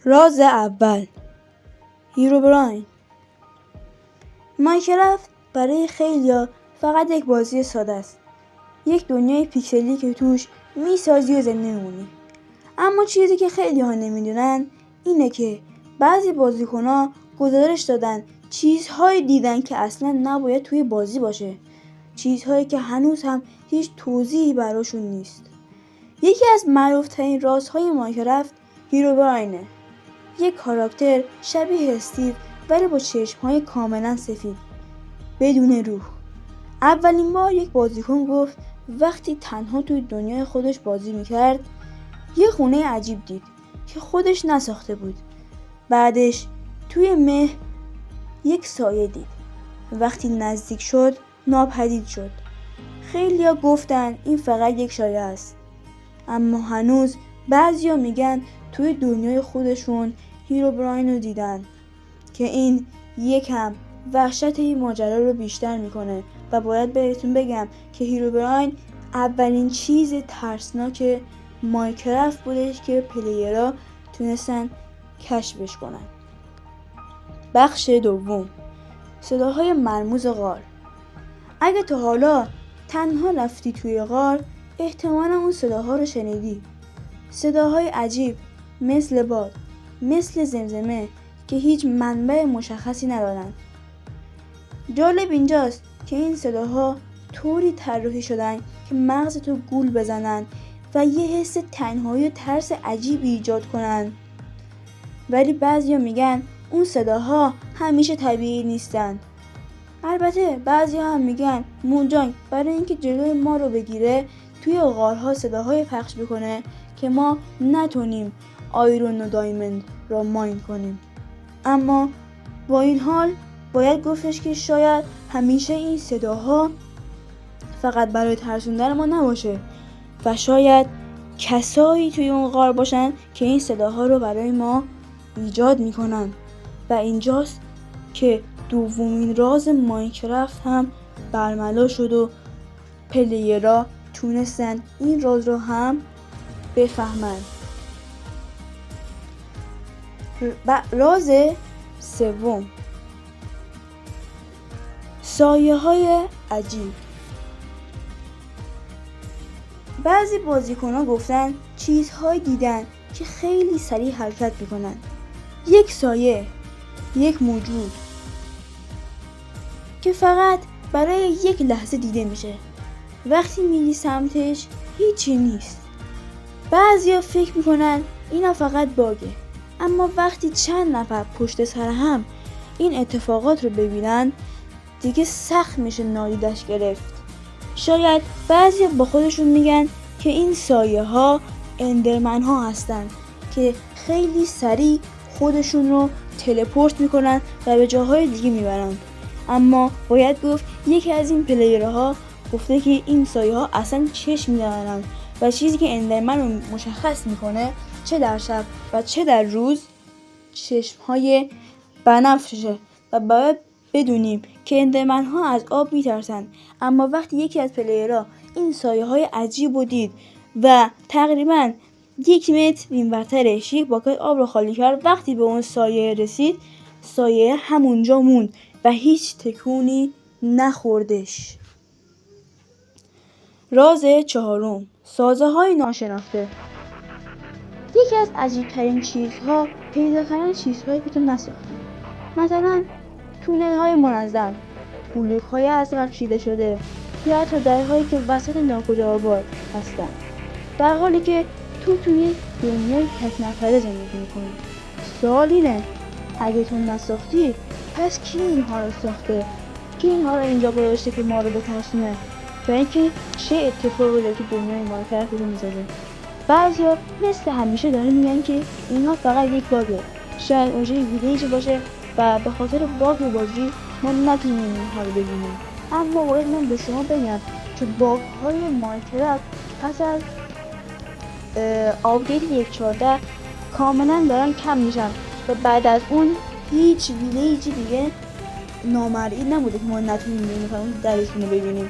راز اول، هیروبراین. ماینکرافت برای خیلیا فقط یک بازی ساده است، یک دنیای پیکسلی که توش میسازی و زنده میمونی. اما چیزی که خیلی ها نمیدونن اینه که بعضی بازیکن‌ها گزارش دادن چیزهایی دیدن که اصلا نباید توی بازی باشه، چیزهایی که هنوز هم هیچ توضیحی براشون نیست. یکی از معروف‌ترین رازهای ماینکرافت هیروبراینه، یک کاراکتر شبیه استیو ولی با چشم‌های کاملا سفید بدون روح. اولین بار یک بازیکن گفت وقتی تنها توی دنیای خودش بازی میکرد یه خونه عجیب دید که خودش نساخته بود. بعدش توی مه یک سایه دید، وقتی نزدیک شد ناپدید شد. خیلیا گفتن این فقط یک شایعه است، اما هنوز بعضیا میگن توی دنیای خودشون هیروبراین رو دیدن که این یکم وحشت این ماجرا رو بیشتر میکنه. و باید بهتون بگم که هیروبراین اولین چیز ترسناک ماینکرافت بودش که پلیرها تونستن کشفش کنن. بخش دوم، صداهای مرموز غار. اگه تا حالا تنها رفتی توی غار احتمالا اون صداها رو شنیدی، صداهای عجیب مثل باد، مثل زمزمه که هیچ منبع مشخصی ندارن. جالب اینجاست که این صداها طوری طراحی شدن که مغزتو گول بزنن و یه حس تنهایی و ترس عجیبی ایجاد کنن. ولی بعضیا میگن اون صداها همیشه طبیعی نیستن. البته بعضیا هم میگن موجانگ برای اینکه جلوی ما رو بگیره توی غارها صداهای پخش بکنه که ما نتونیم آیرون و دایموند را ماین کنیم. اما با این حال باید گفتش که شاید همیشه این صداها فقط برای ترسوندن ما نباشه و شاید کسایی توی اون غار باشن که این صداها رو برای ما ایجاد میکنن. و اینجاست که دومین راز ماینکرافت هم برملا شد و پلیرها تونستن این راز رو هم بفهمن. راز سوم، سایه های عجیب. بعضی بازیکن‌ها گفتن چیزهایی دیدن که خیلی سریع حرکت میکنن، یک سایه، یک موجود که فقط برای یک لحظه دیده میشه، وقتی میری سمتش هیچی نیست. بعضیا فکر میکنن اینا فقط باگه، اما وقتی چند نفر پشت سر هم این اتفاقات رو ببینن دیگه سخت میشه نادیدش گرفت. شاید بعضی با خودشون میگن که این سایه ها اندرمن ها هستن که خیلی سریع خودشون رو تلپورت میکنن و به جاهای دیگه میبرن. اما باید گفت یکی از این پلیرها گفته که این سایه ها اصلا چشم ندارن و چیزی که اندرمن رو مشخص میکنه چه در شب و چه در روز چشم های بنفشه. و باید بدونیم که اندرمن ها از آب میترسن، اما وقتی یکی از پلیرها این سایه های عجیب رو دید و تقریبا 1 متر اینورترش یک باکت آب رو خالی کرد، وقتی به اون سایه رسید سایه همونجا موند و هیچ تکونی نخوردش. راز چهارم، سازه های ناشناخته. یکی از عجیب ترین چیزها پیدا کردن چیزهایی که تو نساختی، مثلا تونل های منظم، بلوک های از قبل چیده شده یا حتی درهایی که وسط ناکجا آباد هستن، در حالی که تو توی دنیای تک نفره زندگی میکنی. سوال اینه اگه تو نساختی پس کی اینها رو ساخته؟ کی اینها رو اینجا گذاشته که ما رو بترسونه و اینکه چه اتفاقی داره تو دنیای ماینکرافت رو میذاره؟ بعضیا مثل همیشه دارن میگن که اینها فقط یک باگه، شاید اونجا یک ویلیج باشه و به خاطر باگ بازی ما نتونیم اینها رو ببینیم. اما باید من به شما بگم که باگ های ماینکرافت پس از آپدیت 1.14 کاملا دارن کم میشن و بعد از اون هیچ ویلیجی دیگه نامرئی نبوده که ما نتونیم ببینیم درشون رو ببینیم.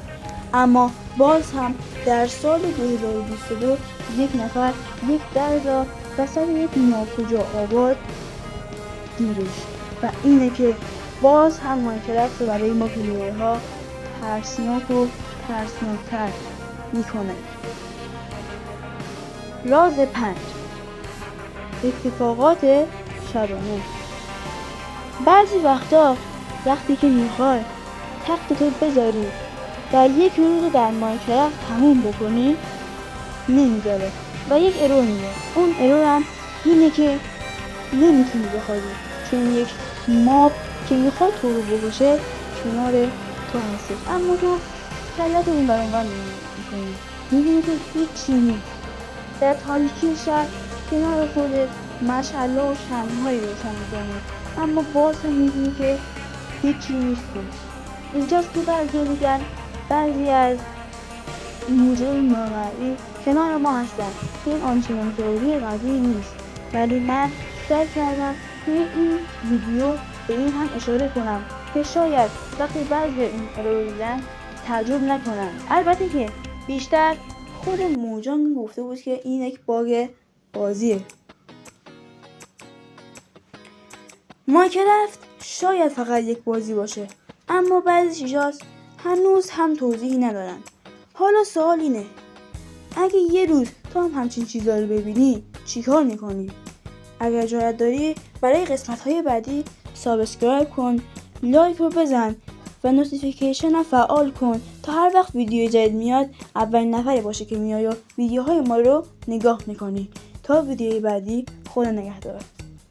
اما باز هم در سال 2022 یک نفر یک در را وسط یک ناکجا آباد گیرش و اینه که باز هم مایکرافت رو برای ما پلیرها ترسناک و ترسناکتر میکنه. راز 5 اتفاقات شبانه. بعضی وقتا وقتی که میخوای تخت تو بذاری و یک روز رو در مایکرافت تموم بکنی نمیذاره و یک ارور میاد. اون ارور هم اینه که نمیتونی بخوابی چون یک ماب که میخواد تو رو بکشه کنار تو هستش، اما تو کلت اون برانور میکنی، میبینی که هیچی نیست. در تاریکی شهر کنار خودت مشعله و شمع‌هایی روشن میکنی اما باز هم میبینی که هیچی نیست. اینجاست که بعضی از موجود نامرئی کنار ما هستن. این آنچنان تئوری قضیه نیست، ولی من سعی کردم توی این ویدیو به این هم اشاره کنم که شاید وقتی بعضی این ارور دیدن تعجب نکنن. البته که بیشتر خود موجان گفته بود که این یک باگ بازیه. مایکرافت شاید فقط یک بازی باشه اما بعضی چیزاست هنوز هم توضیحی ندارن. حالا سوال اینه اگه یه روز تو هم همچین چیزا رو ببینی چیکار میکنی؟ اگر جرأت داری برای قسمت‌های بعدی سابسکرایب کن، لایک رو بزن و نوتیفیکیشن رو فعال کن تا هر وقت ویدیو جدید میاد اولین نفری باشه که میای و ویدیوهای ما رو نگاه میکنی. تا ویدیوی بعدی خدا نگهدار.